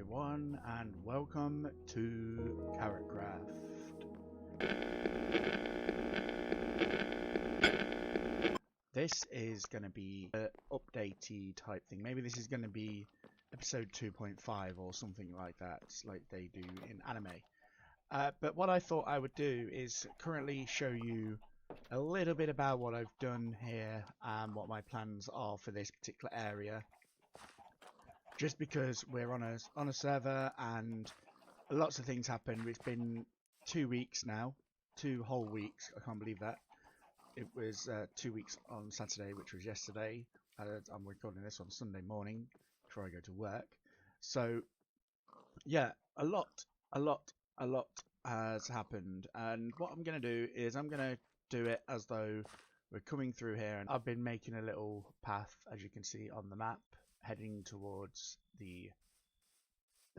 everyone, and welcome to KarotKraft. This is going to be an updatey type thing. Maybe this is going to be episode 2.5 or something like that, like they do in anime. But what I thought I would do is currently show you a little bit about what I've done here and what my plans are for this particular area. Just because we're on a server and lots of things happen. It's been 2 weeks now, 2 whole weeks. I can't believe that. It was 2 weeks on Saturday, which was yesterday. I'm recording this on Sunday morning before I go to work. So yeah, a lot has happened. And what I'm going to do is I'm going to do it as though we're coming through here. And I've been making a little path, as you can see on the map, heading towards the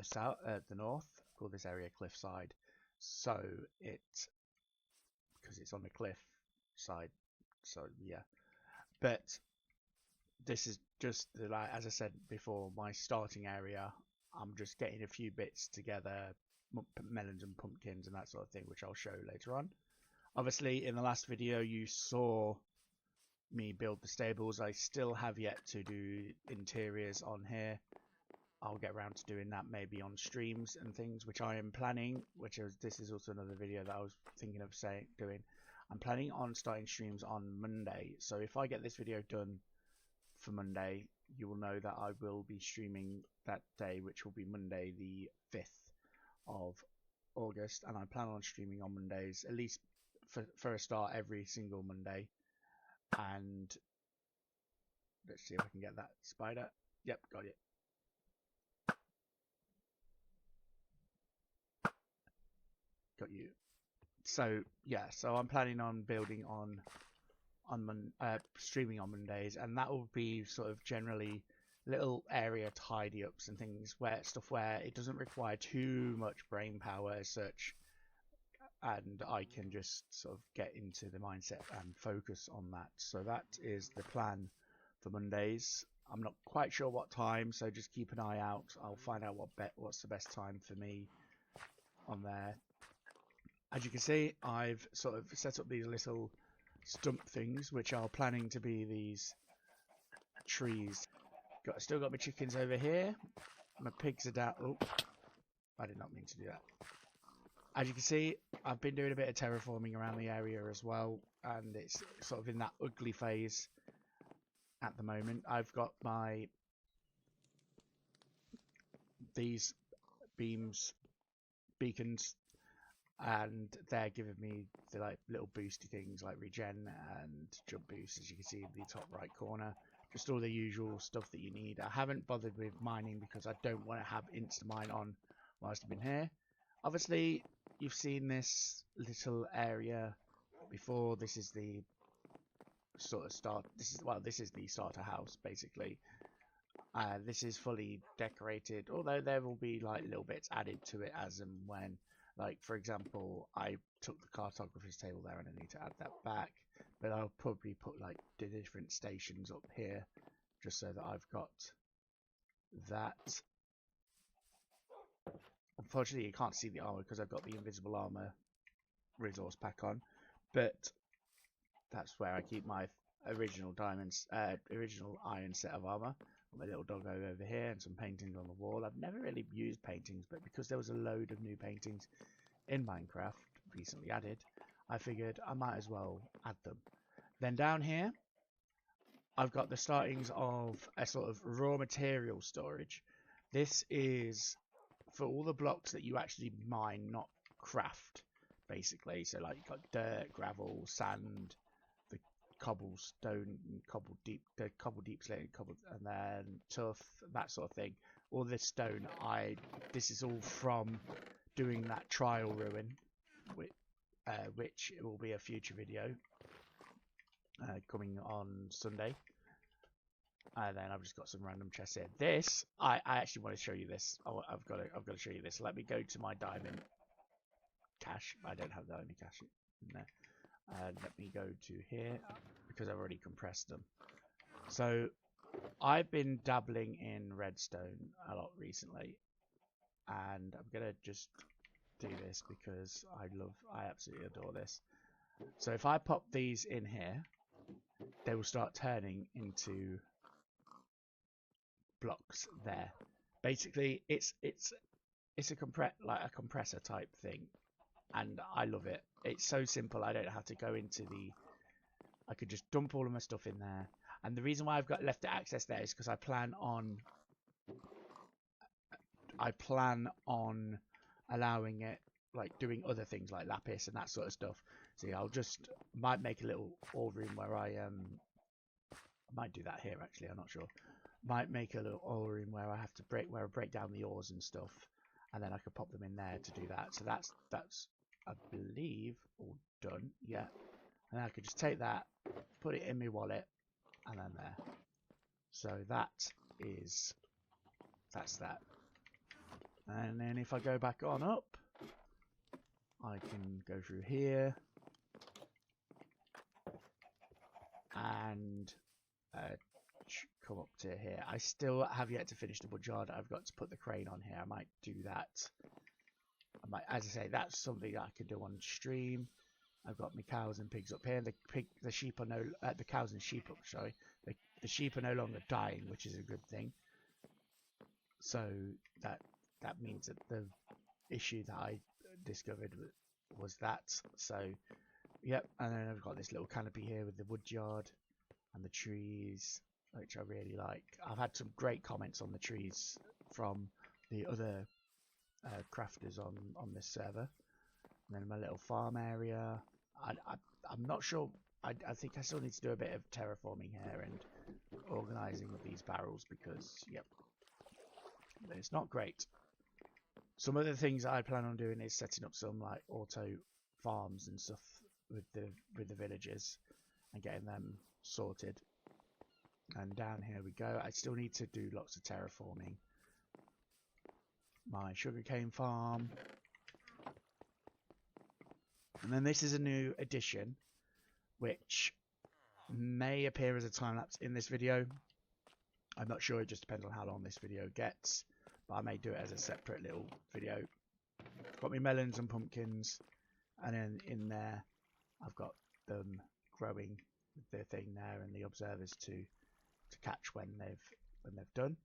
south, the north. I call this area cliffside, so because it's on the cliff side. So yeah, but this is just like, as I said before, my starting area. I'm just getting a few bits together, melons and pumpkins and that sort of thing, which I'll show later on. Obviously, in the last video, you saw me build the stables. I still have yet to do interiors on here. I'll get around to doing that maybe on streams and things, which I am planning. This is also another video that I was thinking of doing. I'm planning on starting streams on Monday. So if I get this video done for Monday, you will know that I will be streaming that day, which will be Monday the 5th of August. And I plan on streaming on Mondays, at least for a start, every single Monday. And let's see if I can get that spider. Yep, got it. Got you. So yeah, so I'm planning on building on streaming on Mondays, and that will be sort of generally little area tidy ups and things where it doesn't require too much brain power as such, and I can just sort of get into the mindset and focus on that. So that is the plan for Mondays. I'm not quite sure what time, so just keep an eye out. I'll find out what's the best time for me on there. As you can see, I've sort of set up these little stump things, which are planning to be these trees. Still got my chickens over here. My pigs are down. Oh, I did not mean to do that. As you can see, I've been doing a bit of terraforming around the area as well, and it's sort of in that ugly phase at the moment. I've got these beacons, and they're giving me the like little boosty things like regen and jump boost, as you can see in the top right corner. Just all the usual stuff that you need. I haven't bothered with mining because I don't want to have insta-mine on whilst I've been here. Obviously, you've seen this little area before. This is the sort of start. This is the starter house basically. This is fully decorated, although there will be like little bits added to it as and when. Like, for example, I took the cartographer's table there and I need to add that back. But I'll probably put like the different stations up here just so that I've got that. Unfortunately, you can't see the armor because I've got the invisible armor resource pack on. But that's where I keep my original original iron set of armor. My little doggo over here and some paintings on the wall. I've never really used paintings, but because there was a load of new paintings in Minecraft recently added, I figured I might as well add them. Then down here, I've got the startings of a sort of raw material storage. This is for all the blocks that you actually mine, not craft, basically. So like you've got dirt, gravel, sand, the cobblestone, cobble deep slate, and then tuff, that sort of thing. All this stone, this is all from doing that trial ruin, which will be a future video coming on Sunday. And then I've just got some random chests here. This, I actually want to show you this. I've got to show you this. Let me go to my diamond cache. I don't have diamond cache in there. Let me go to here because I've already compressed them. So I've been dabbling in redstone a lot recently, and I'm gonna just do this because I absolutely adore this. So if I pop these in here, they will start turning into blocks there. Basically, it's a compressor type thing, and I love it. It's so simple. I don't have to go into the. I could just dump all of my stuff in there, and the reason why I've got left access there is because I plan on allowing it, like doing other things like lapis and that sort of stuff. See, might make a little ore room where I might do that here actually. I'm not sure. Might make a little ore room where I have to break down the ores and stuff, and then I could pop them in there to do that. So that's I believe all done. Yeah, and I could just take that, put it in my wallet, and then there. So that's that. And then if I go back on up, I can go through here and come up to here. I still have yet to finish the wood yard. I've got to put the crane on here. I might do that. As I say, that's something that I can do on stream. I've got my cows and pigs up here. The sheep are the cows and sheep up. Sorry, the sheep are no longer dying, which is a good thing. So that means that the issue that I discovered was that. So yep, and then I've got this little canopy here with the wood yard and the trees, which I really like. I've had some great comments on the trees from the other crafters on this server. And then my little farm area. I'm not sure. I think I still need to do a bit of terraforming here and organising of these barrels because, yep, it's not great. Some of the things I plan on doing is setting up some like auto farms and stuff with the villagers and getting them sorted. And down here we go. I still need to do lots of terraforming. My sugarcane farm. And then this is a new addition, which may appear as a time lapse in this video. I'm not sure, it just depends on how long this video gets, but I may do it as a separate little video. I've got my melons and pumpkins, and then in there I've got them growing with the thing there and the observers to catch when they've done.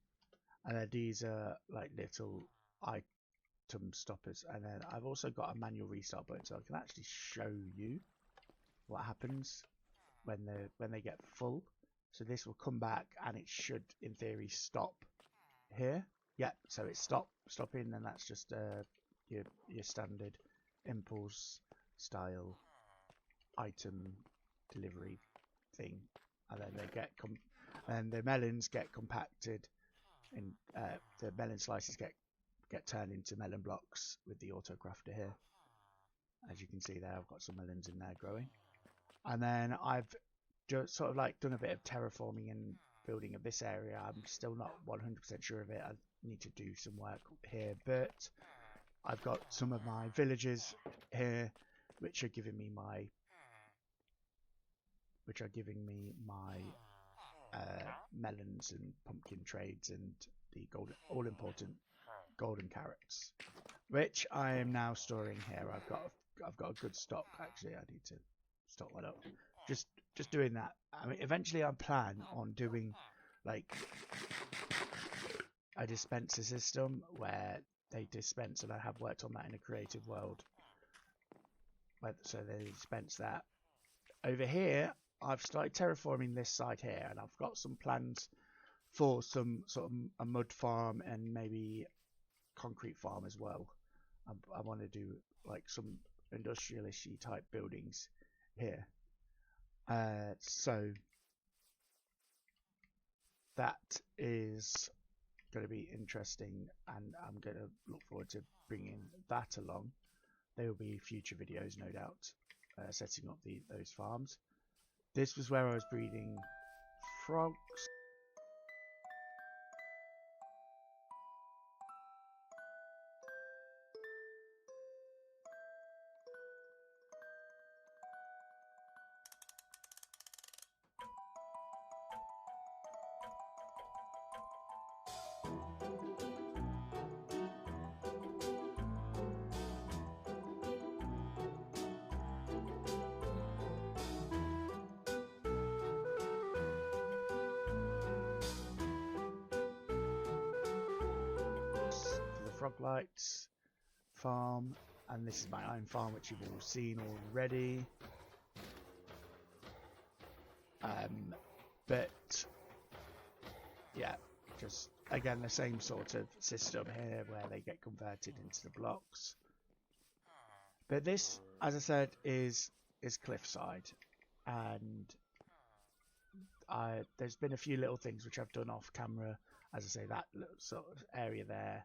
And then these are like little item stoppers, and then I've also got a manual restart button, so I can actually show you what happens when they get full. So this will come back and it should in theory stop here. Yep, so it's stopping, and that's just your standard impulse style item delivery thing. And then they and the melons get compacted, and the melon slices get turned into melon blocks with the auto crafter here. As you can see there, I've got some melons in there growing. And then I've just sort of like done a bit of terraforming and building of this area. I'm still not 100% sure of it. I need to do some work here, but I've got some of my villagers here which are giving me my melons and pumpkin trades and the all important golden carrots, which I am now storing here. I've got a good stock. Actually, I need to stock that up. Just doing that. I mean, eventually I plan on doing like a dispenser system where they dispense, and I have worked on that in a creative world. So they dispense that. Over here, I've started terraforming this side here, and I've got some plans for some sort of a mud farm and maybe concrete farm as well. I want to do like some industrial-ishy type buildings here. So that is going to be interesting, and I'm going to look forward to bringing that along. There will be future videos, no doubt, setting up those farms. This was where I was breeding frogs. Froglights farm, and this is my own farm, which you've all seen already. But yeah, just again the same sort of system here where they get converted into the blocks. But this, as I said, is cliffside, and there's been a few little things which I've done off camera. As I say, that little sort of area there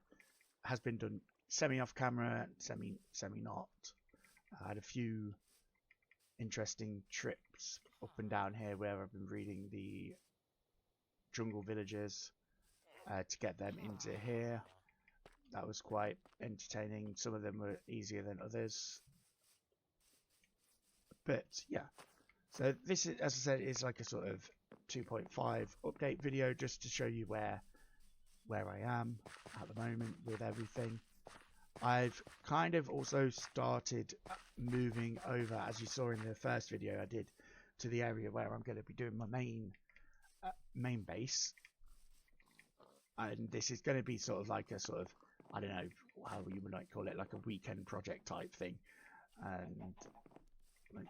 has been done semi off camera, semi not. I had a few interesting trips up and down here where I've been reading the jungle villagers to get them into here. That was quite entertaining. Some of them were easier than others, but yeah. So this is, as I said, is like a sort of 2.5 update video just to show you where I am at the moment with everything. I've kind of also started moving over, as you saw in the first video I did, to the area where I'm going to be doing my main base. And this is going to be sort of like a sort of, I don't know how you might call it, like a weekend project type thing. And like,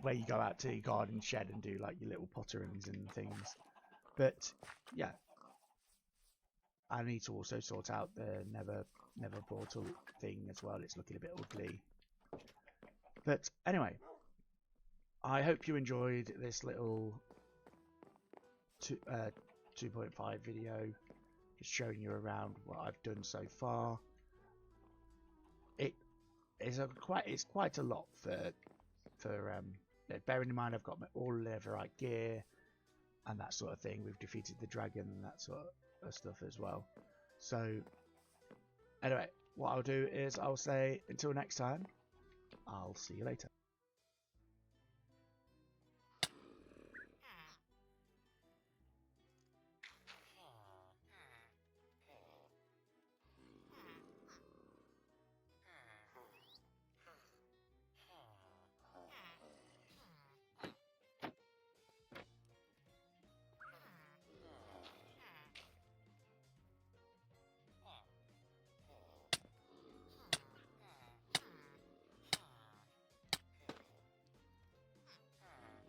where you go out to your garden shed and do like your little potterings and things. But yeah, I need to also sort out the Never portal thing as well. It's looking a bit ugly. But anyway, I hope you enjoyed this little 2.5 video, just showing you around what I've done so far. It's quite a lot for bearing in mind I've got all the right gear and that sort of thing. We've defeated the dragon and that sort of stuff as well. So anyway, what I'll do is I'll say until next time, I'll see you later.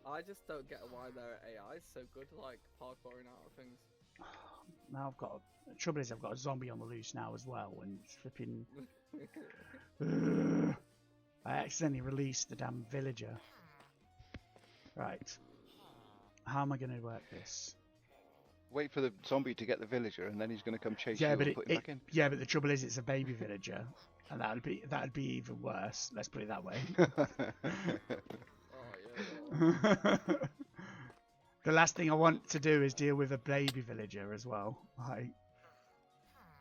I just don't get why their AI is so good, like parkouring out of things. Now the trouble is I've got a zombie on the loose now as well, and it's flipping. I accidentally released the damn villager. Right. How am I going to work this? Wait for the zombie to get the villager, and then he's going to come chase you and put him back in. Yeah, but the trouble is it's a baby villager, and that'd be even worse. Let's put it that way. The last thing I want to do is deal with a baby villager as well. Like,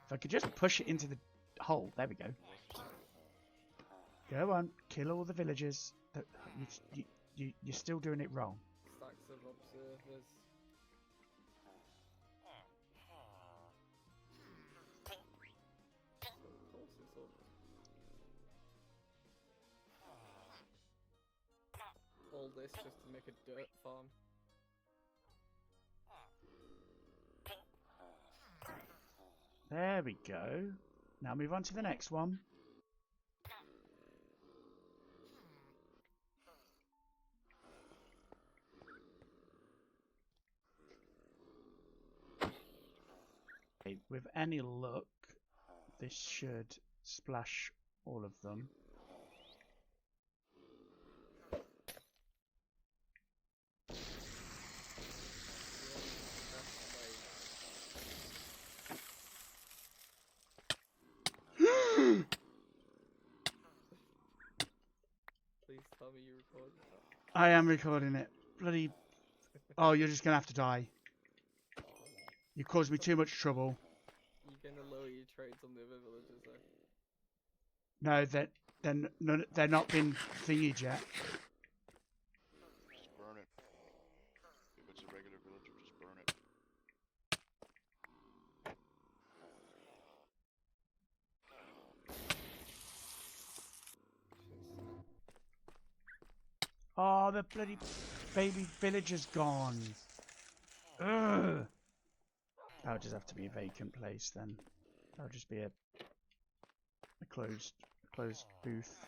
if I could just push it into the hole. There we go. Go on, kill all the villagers. You're still doing it wrong. Stacks of observers. All this just to make a dirt farm. There we go. Now move on to the next one. Okay, with any luck, this should splash all of them. Please tell me you recorded that. I am recording it. Bloody... Oh, you're just going to have to die. You caused me too much trouble. You're going to lower your trades on the other villagers No, though. they're not been thingied yet. Just burn it. If it's a regular villager, just burn it. Oh, the bloody baby villager's gone. Ugh. That'll just have to be a vacant place then. That'll just be a closed booth.